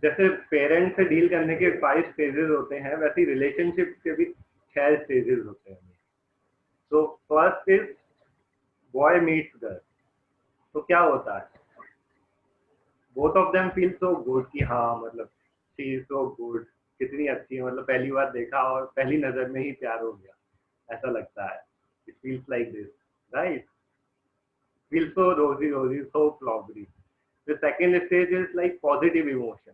जैसे पेरेंट्स से डील करने के 5 स्टेजेस होते हैं, वैसे ही रिलेशनशिप के भी 6 स्टेजेस होते हैं। तो first is boy meets girl. तो क्या होता है, both of them feel so good कि हाँ मतलब शी इज सो गुड, कितनी अच्छी है, मतलब पहली बार देखा और पहली नजर में ही प्यार हो गया, ऐसा लगता है। It feels like this, right? Feel so rosy rosy, so flowery. The second stage is like positive emotion.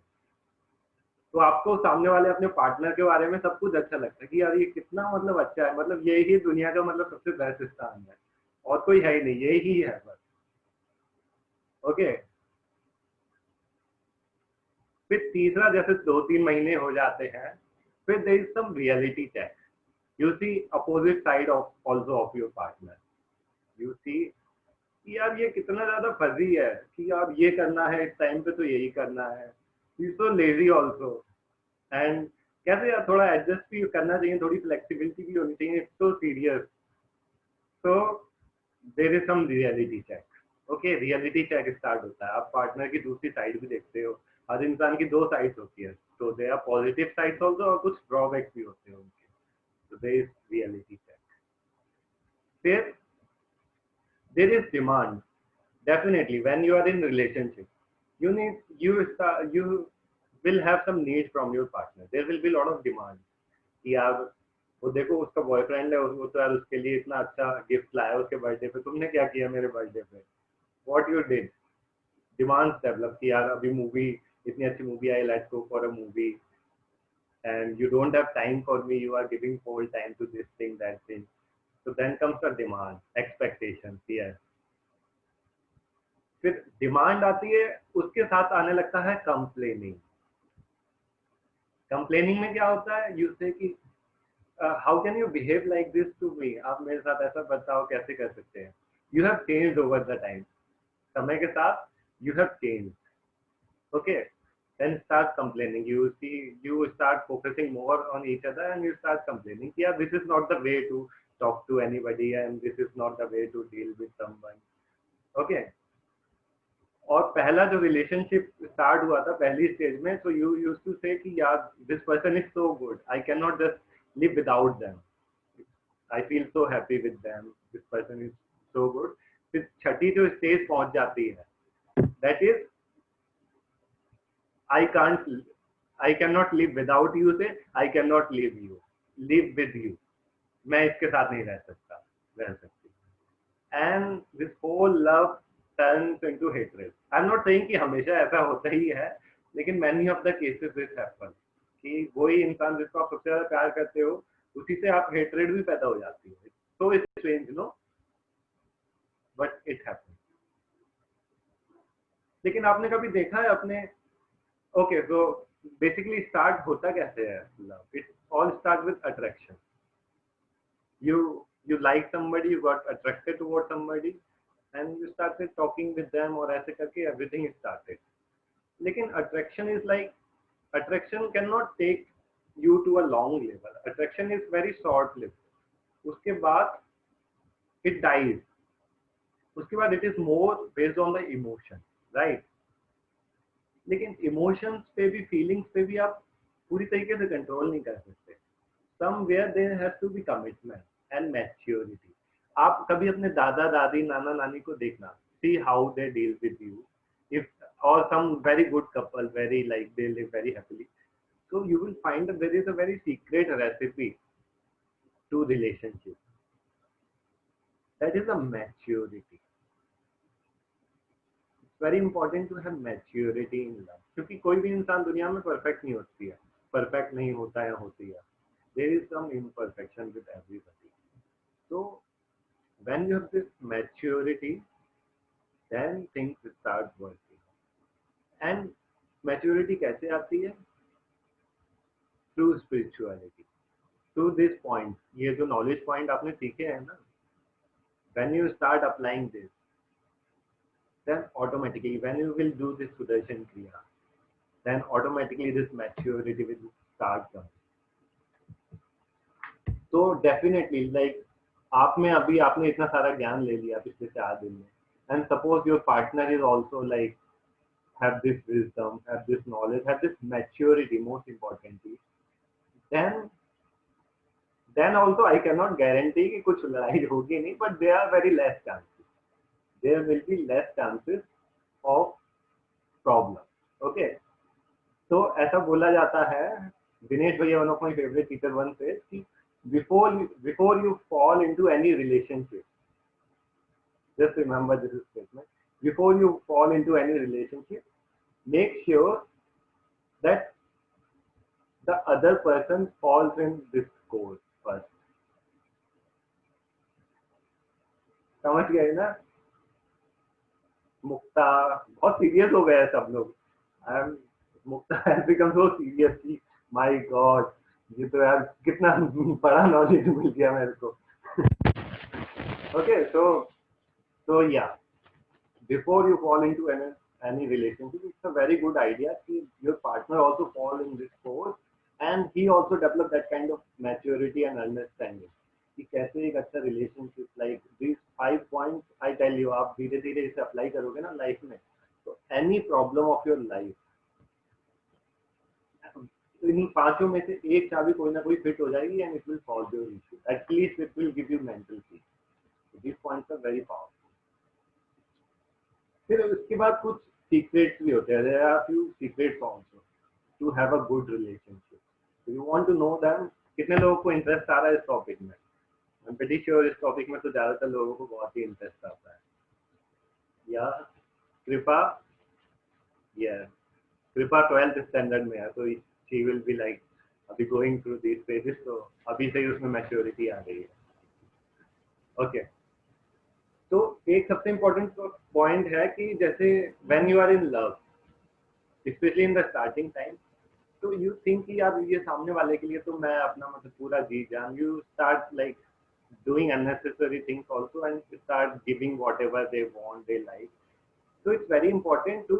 तो आपको सामने वाले अपने पार्टनर के बारे में सब कुछ अच्छा लगता है कि यार ये कितना मतलब अच्छा है, मतलब ये ही दुनिया का मतलब सबसे बेस्ट इंसान है, और कोई है ही नहीं, ये ही है बस। ओके। फिर तीसरा, जैसे 2-3 महीने हो जाते हैं, फिर there is some reality check. You see opposite side of also of your partner. You see कि यार ये कितना ज्यादा फजी है कि यार ये करना है इस टाइम पे तो यही करना है, ही सो लेजी ऑल्सो। एंड कैसे यार थोड़ा एडजस्ट भी करना चाहिए, थोड़ी फ्लेक्सिबिलिटी भी होनी चाहिए, इट्स सो सीरियस। तो there is some reality check. Okay, reality check start होता है, आप पार्टनर की दूसरी साइड भी देखते हो। हर इंसान की दो साइड्स होती है, तो there are positive sides also और कुछ ड्रॉबैक्स भी होते हैं उनके। तो देयर इज रियलिटी चेक। फिर there is demand. Definitely, when you are in relationship, you will have some needs from your partner. There will be a lot of demand कि यार वो देखो उसका बॉयफ्रेंड है, वो तो यार उसके लिए इतना अच्छा गिफ्ट लाया उसके बर्थडे पे, तुमने क्या किया मेरे बर्थडे पे? What you did? Demands develop कि यार अभी मूवी, इतनी अच्छी मूवी आई, let's go for a movie, and you don't have time for me, you are giving whole time to this thing that thing. So then comes the demand, expectations, yes. फिर demand आती है, उसके साथ आने लगता है complaining. Complaining में क्या होता है, यू से कि how can you behave like this to me, आप मेरे साथ ऐसा बर्ताव कैसे कर सकते हैं? You have changed over the time, समय के साथ you have changed. Okay, then start complaining. You start focusing more on each other and you start complaining, yeah, this is not the way to talk to anybody and this is not the way to deal with someone. Okay. और पहला जो relationship start हुआ था पहली stage में, तो you use to say कि यार this person is so good, I can not just live without them, I feel so happy with them, this person is so good. फिर छठी जो स्टेज पहुंच जाती है, that is I can't, I can not live without you से I can not live with you, मैं इसके साथ नहीं रह सकता, रह सकती। And this whole love turns into hatred. I am not saying कि हमेशा ऐसा होता ही है, लेकिन many of the cases this happen कि वही इंसान जिसको आप सबसे ज्यादा प्यार करते हो, उसी से आप हेट्रेड भी पैदा हो जाती है। So it's strange no, but it happen. लेकिन आपने कभी देखा है अपने, ओके तो बेसिकली स्टार्ट होता कैसे है love? It all start with attraction. you like somebody, you got attracted toward somebody and you started talking with them, और ऐसे करके everything started. लेकिन attraction is like, attraction cannot take you to a long level, attraction is very short lived, उसके बाद it dies, उसके बाद it is more based on the emotion, right? लेकिन emotions पे भी, feelings पे भी आप पूरी तरीके से कंट्रोल नहीं कर सकते। somewhere there has to be commitment and maturity. आप कभी अपने दादा दादी नाना नानी को देखना, see how they deal with you, if or some very good couple, very like they live very happily, so you will find that there is a very secret recipe to relationship, that is a maturity. It's very important to have maturity in love, क्योंकि कोई भी इंसान दुनिया में perfect नहीं होती है, perfect नहीं होता या होती है, there is some imperfection with everybody. So when you have this maturity, then things start working. And maturity कैसे आती है? Through spirituality, through this point, ये जो knowledge point आपने सीखे हैं ना, when you start applying this, then automatically when you will do this Sudarshan Kriya, then automatically this maturity will start coming. तो definitely like आप में अभी आपने इतना सारा ज्ञान ले लिया पिछले 4 दिन में, and suppose your partner is also like have this wisdom, have this knowledge, have this maturity, most importantly, then also I cannot guarantee कि कुछ लड़ाई होगी नहीं, but there are very less chances. There will be less chances of problem. Okay. तो ऐसा बोला जाता है, दिनेश भैया one of my favourite teacher one से कि before you fall into any relationship, just remember this statement. Before you fall into any relationship, make sure that the other person falls in this course first. समझ गए ना? मुक्ता बहुत serious हो गया है सब लोग. I am Mukta has become so serious कि माय गॉड, ये तो यार कितना बड़ा नॉलेज मिल गया मेरे को. Okay, so yeah, before you fall into any relationship, it's a very good idea that your partner also fall in this course and he also develop that kind of maturity and understanding कि कैसे एक अच्छा relationship, like these 5 points I tell you, आप धीरे धीरे इसे apply करोगे ना लाइफ में, तो any problem of your life, तो इन पांचों में से एक चाबी कोई ना कोई फिट हो जाएगी and it will solve your issue. At least it will give you mental peace. So these points are very powerful. फिर उसके बाद कुछ सीक्रेट्स भी होते हैं. There are few secrets also to have a good relationship. So you want to know them. कितने लोगों को इंटरेस्ट आ रहा है इस टॉपिक में? आई एम प्रीटी श्योर इस टॉपिक में तो ज्यादातर लोगों को बहुत ही इंटरेस्ट आता है. या कृपा, या कृपा 12th स्टैंडर्ड में है, तो शी विल बी लाइक अभी गोइंग थ्रू दिस पेजेस, तो अभी से ही उसमें मैच्योरिटी आ गई है. ओके. तो एक सबसे इम्पोर्टेंट पॉइंट है कि जैसे when you are in love, specially in the starting time, तो यू थिंक कि यार ये सामने वाले के लिए तो मैं अपना मतलब पूरा जी जान, you start like doing unnecessary things also and start giving whatever they want, they like. So it's very important to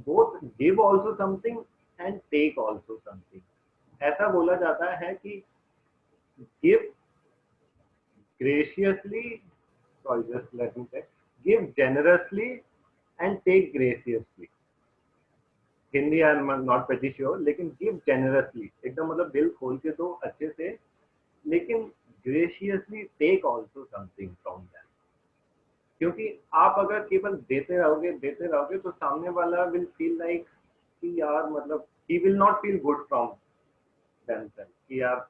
both give also something and take also something. ऐसा बोला जाता है कि give graciously, sorry, just let me say, give generously and take graciously. Hindi I am not very sure, लेकिन give generously एकदम मतलब दिल खोल के दो अच्छे से, लेकिन graciously take also something from them. क्योंकि आप अगर केवल देते रहोगे तो सामने वाला विल फील लाइक कि यार मतलब he will not feel good from themselves कि यार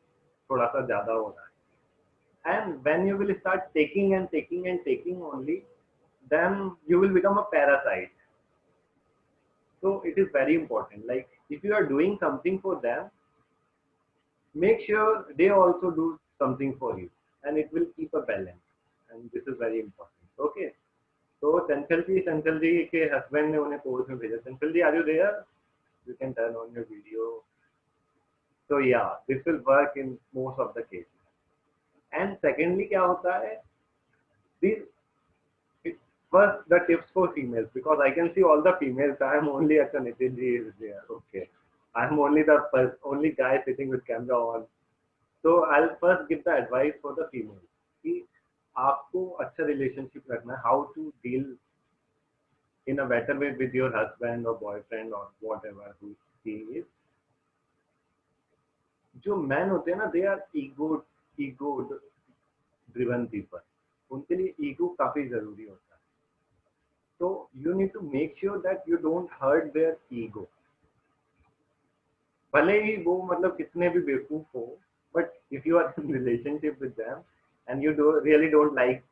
थोड़ा सा ज्यादा हो रहा है. And when you will start taking and taking and taking only, then you will become a parasite. So it is very important. Like if you are doing something for them, make sure they also do something for you, and it will keep a balance. And this is very important. Okay. So Chanchal ji के husband ने उन्हें course में भेजा. Chanchal ji, are you there? You can turn on your video. So yeah, this will work in most of the cases. And secondly, क्या होता है? These first, the tips for females, because I can see all the females. I am only at Nitin ji is there. Okay, I am only the only guy sitting with camera on. So I'll first give the advice for the females कि आपको अच्छा relationship रखना है, how to deal in a better way with your husband or boyfriend or whatever who he is. जो men होते हैं ना, they are ego driven people. उनके लिए ego काफी जरूरी होता है. So you need to make sure that you don't hurt their ego. भले ही वो मतलब कितने भी बेवकूफ हो, but if you are in relationship with them and you really don't like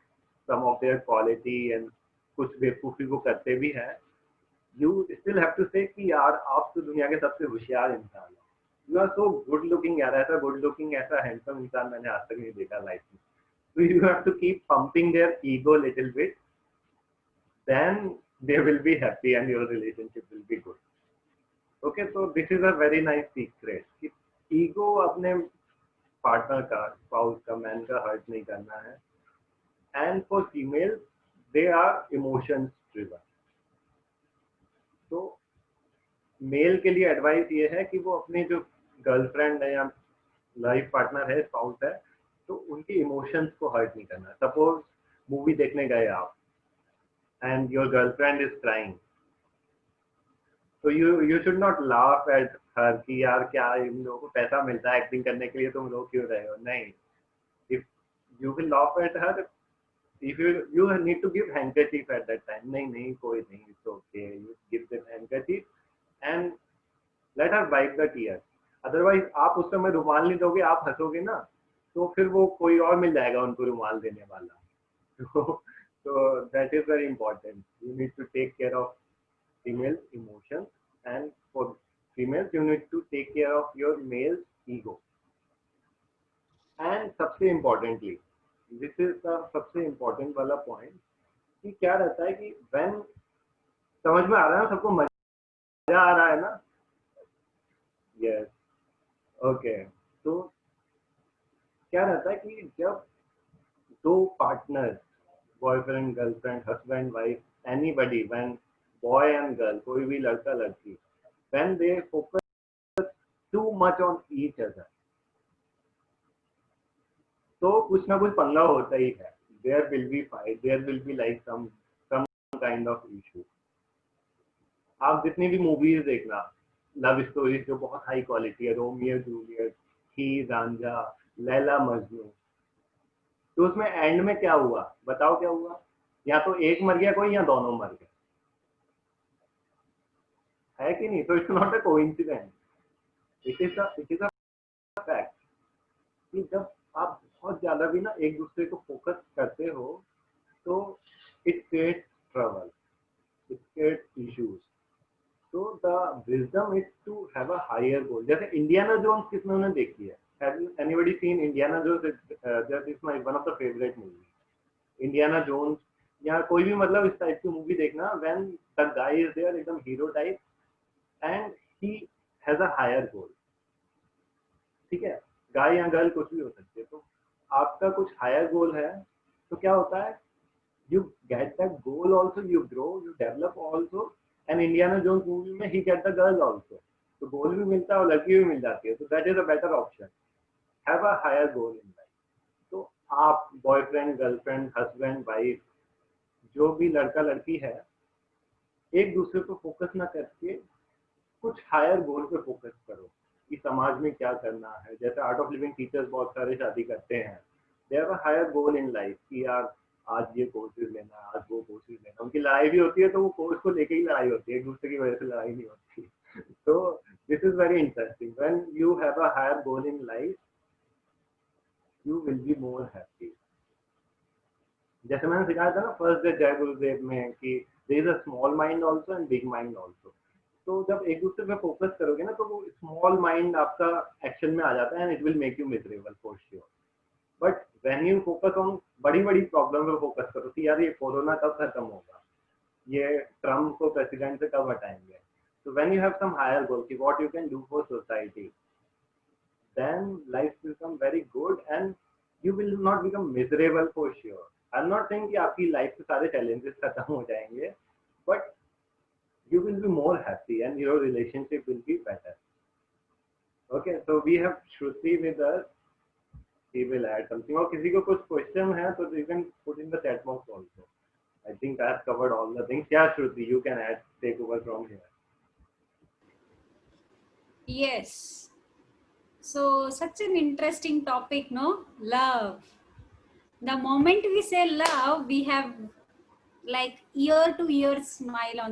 some of their quality and कुछ बेवकूफी को करते भी हैं, you still have to say कि यार आप तो दुनिया के सबसे होशियार इंसान हो. You are so good looking यार, ऐसा good looking ऐसा handsome इंसान मैंने आज तक नहीं देखा लाइफ में. So you have to keep pumping their ego little bit. Then they will be happy and your relationship will be good. Okay, so this is a very nice secret कि ego अपने partner का, spouse का, man का hurt नहीं करना है. And for females, they are emotions driven. तो mail के लिए एडवाइस ये है कि वो अपने जो गर्लफ्रेंड है या लाइफ पार्टनर है, स्पाउस है, तो उनके इमोशंस को हर्ट नहीं करना. सपोज मूवी देखने गए आप, and your girlfriend is crying, so you should not laugh at her कि यार क्या इन लोगों को पैसा मिलता है एक्टिंग करने के लिए, तुम रो क्यों रहे हो? नहीं, if you will laugh at her, if you need to give handkerchief at that time. नहीं नहीं कोई नहीं, it's okay, you give them handkerchief and let her wipe the tears. Otherwise आप उस समय रुमाल नहीं दोगे, आप हंसोगे ना, तो फिर वो कोई और मिल जाएगा उनको रुमाल देने वाला. So that is very important. You need to take care of female emotions, and for females you need to take care of your male ego. And सबसे importantly, this is the सबसे important वाला point, कि क्या रहता है कि when, समझ में आ रहा है ना सबको, मजा आ रहा है ना? Yes. ओके. तो क्या रहता है कि जब दो partners, boyfriend girlfriend, husband wife, anybody, when boy and girl, कोई भी लड़का लड़की, when they focus too much on each other, तो कुछ ना कुछ पंगा होता ही है. There will be fight, there will be like some kind of issue. आप जितनी भी मूवीज देखना, लव स्टोरीज जो बहुत हाई क्वालिटी है, रोमियो जूलियट, हीर रांझा, लैला मजनू, तो उसमें एंड में क्या हुआ? बताओ क्या हुआ? या तो एक मर गया कोई, या दोनों मर गए, है कि नहीं? तो it's not a coincidence, it is a fact कि जब आप बहुत ज्यादा भी ना एक दूसरे को फोकस करते हो, तो it creates trouble, it creates issues. So the wisdom is to have a higher goal. जैसे इंडियाना जोन्स किसने ने देखी है? Have anybody seen Indiana Jones? That is my one of the favorite movie. Indiana Jones, या कोई भी मतलब इस टाइप की मूवी देखना, when the guy is there एकदम hero type and he has a higher goal. ठीक है, गाय या गर्ल कुछ भी हो सकती है, तो आपका कुछ हायर गोल है, तो क्या होता है? You get that goal also, you grow, you develop also. And Indiana Jones movie में he get the girl also, तो गोल भी मिलता है और लड़की भी मिल जाती है, तो that is a better option. Have a higher goal in life. तो आप बॉयफ्रेंड गर्लफ्रेंड हस्बैंड वाइफ, जो भी लड़का लड़की है, एक दूसरे पे फोकस ना करके कुछ हायर गोल पे फोकस करो कि समाज में क्या करना है. जैसे आर्ट ऑफ लिविंग टीचर्स बहुत सारे शादी करते हैं, they have a higher goal in life कि यार आज ये कोर्सेज लेना, आज वो कोर्सेज लेना. उनकी लड़ाई भी होती है, तो वो कोर्स को लेके ही लड़ाई होती है, एक दूसरे की वजह से लड़ाई नहीं होती. तो this is very interesting. When you have a higher goal in life, you will be more happy. जैसे मैंने सिखाया था ना फर्स्ट डे जय गुरुदेव में कि there is a small mind also and big mind also. तो जब एक दूसरे पे फोकस करोगे ना, तो वो स्मॉल माइंड आपका एक्शन में आ जाता है, and it will make you miserable for sure. But when you focus on बड़ी बड़ी प्रॉब्लम पे फोकस करो कि यार ये कोरोना कब खत्म होगा, ये ट्रम्प को प्रेसिडेंट से कब हटाएंगे, तो when you have some higher goal कि what you can do for society, then life will become very good and you will not become miserable for sure. I'm not saying कि आपकी life के सारे challenges खत्म हो जाएंगे, but you will be more happy and your relationship will be better. Okay, so we have Shruti with us. He will add something. और किसी को कुछ question है तो you can put in the chat box also. I think I have covered all the things. Yeah, Shruti, you can add, take over from here. Yes. So such an interesting topic, no? Love. The moment we say love, we have like ear to ear smile on